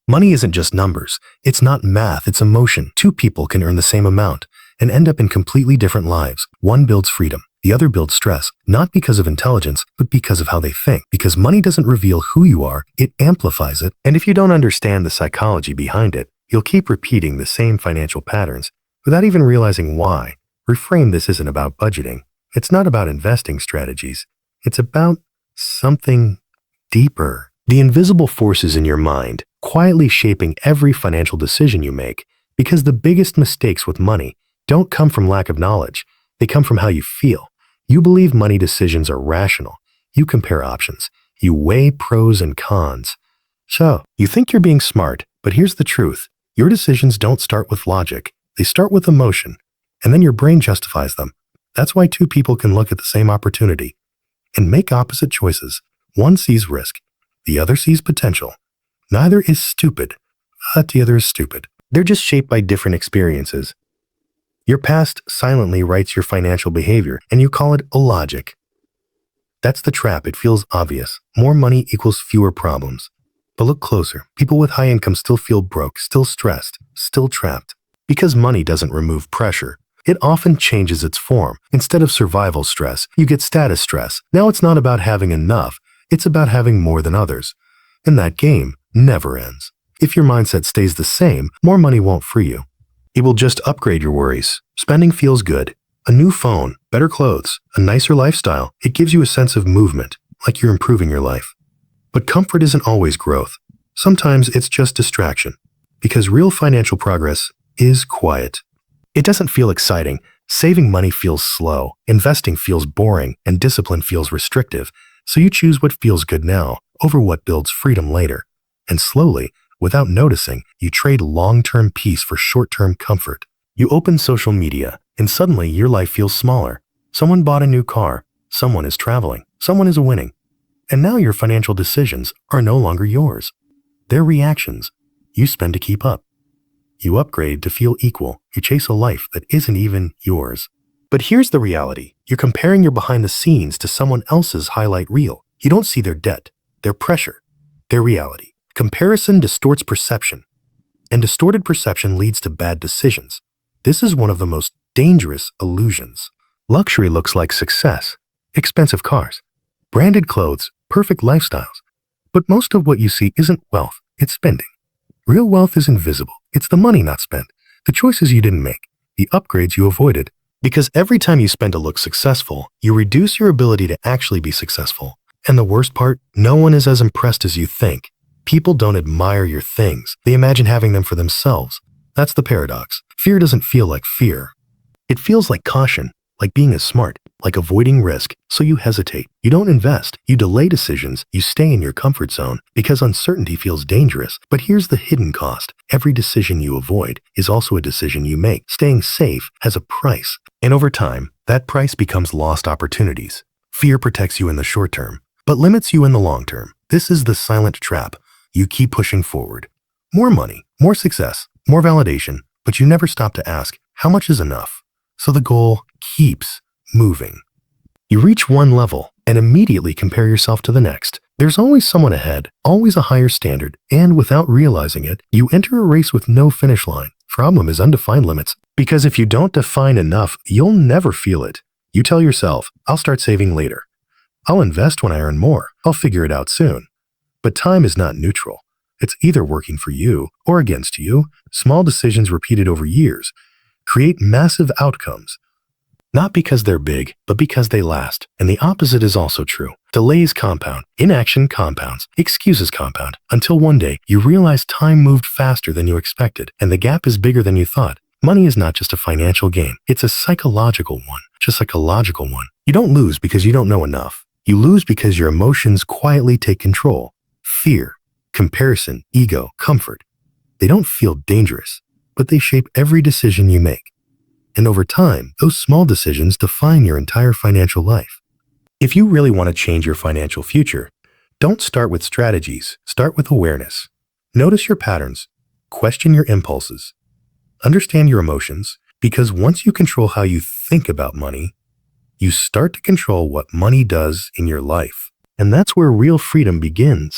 Money isn't just numbers. It's not math, it's emotion. Two people can earn the same amount and end up in completely different lives. One builds freedom, the other builds stress, not because of intelligence, but because of how they think. Because money doesn't reveal who you are, it amplifies it. And if you don't understand the psychology behind it, you'll keep repeating the same financial patterns without even realizing why. Reframe: this isn't about budgeting. It's not about investing strategies. It's about something deeper. The invisible forces in your mind, quietly shaping every financial decision you make, because the biggest mistakes with money don't come from lack of knowledge. They come from how you feel. You believe money decisions are rational. You compare options. You weigh pros and cons. So, you think you're being smart, but here's the truth. Your decisions don't start with logic. They start with emotion, and then your brain justifies them. That's why two people can look at the same opportunity and make opposite choices. One sees risk, the other sees potential. Neither is stupid, but the other is stupid. They're just shaped by different experiences. Your past silently writes your financial behavior, and you call it illogic. That's the trap. It feels obvious. More money equals fewer problems. But look closer. People with high income still feel broke, still stressed, still trapped. Because money doesn't remove pressure. It often changes its form. Instead of survival stress, you get status stress. Now it's not about having enough. It's about having more than others. And that game never ends. If your mindset stays the same, more money won't free you. It will just upgrade your worries. Spending feels good. A new phone, better clothes, a nicer lifestyle. It gives you a sense of movement, like you're improving your life. But comfort isn't always growth. Sometimes it's just distraction. Because real financial progress is quiet. It doesn't feel exciting. Saving money feels slow. Investing feels boring, and discipline feels restrictive. So you choose what feels good now over what builds freedom later. And slowly, without noticing, you trade long-term peace for short-term comfort. You open social media, and suddenly your life feels smaller. Someone bought a new car. Someone is traveling. Someone is winning. And now your financial decisions are no longer yours. They're reactions. You spend to keep up. You upgrade to feel equal. You chase a life that isn't even yours. But here's the reality. You're comparing your behind the scenes to someone else's highlight reel. You don't see their debt, their pressure, their reality. Comparison distorts perception, and distorted perception leads to bad decisions. This is one of the most dangerous illusions. Luxury looks like success, expensive cars, branded clothes, perfect lifestyles. But most of what you see isn't wealth, it's spending. Real wealth is invisible. It's the money not spent, the choices you didn't make, the upgrades you avoided. Because every time you spend to look successful, you reduce your ability to actually be successful. And the worst part, no one is as impressed as you think. People don't admire your things. They imagine having them for themselves. That's the paradox. Fear doesn't feel like fear. It feels like caution, like being smart, like avoiding risk. So you hesitate. You don't invest. You delay decisions. You stay in your comfort zone because uncertainty feels dangerous. But here's the hidden cost. Every decision you avoid is also a decision you make. Staying safe has a price. And over time, that price becomes lost opportunities. Fear protects you in the short term, but limits you in the long term. This is the silent trap. You keep pushing forward. More money, more success, more validation, but you never stop to ask, how much is enough? So the goal keeps moving. You reach one level and immediately compare yourself to the next. There's always someone ahead, always a higher standard, and without realizing it, you enter a race with no finish line. Problem is undefined limits, because if you don't define enough, you'll never feel it. You tell yourself, I'll start saving later. I'll invest when I earn more. I'll figure it out soon. But time is not neutral. It's either working for you or against you. Small decisions repeated over years create massive outcomes. Not because they're big, but because they last. And the opposite is also true. Delays compound, inaction compounds, excuses compound, until one day you realize time moved faster than you expected, and the gap is bigger than you thought. Money is not just a financial game. It's a psychological one, just like a logical one. You don't lose because you don't know enough. You lose because your emotions quietly take control. Fear, comparison, ego, comfort. They don't feel dangerous, but they shape every decision you make. And over time, those small decisions define your entire financial life. If you really want to change your financial future, don't start with strategies, start with awareness. Notice your patterns, question your impulses, understand your emotions, because once you control how you think about money, you start to control what money does in your life. And that's where real freedom begins.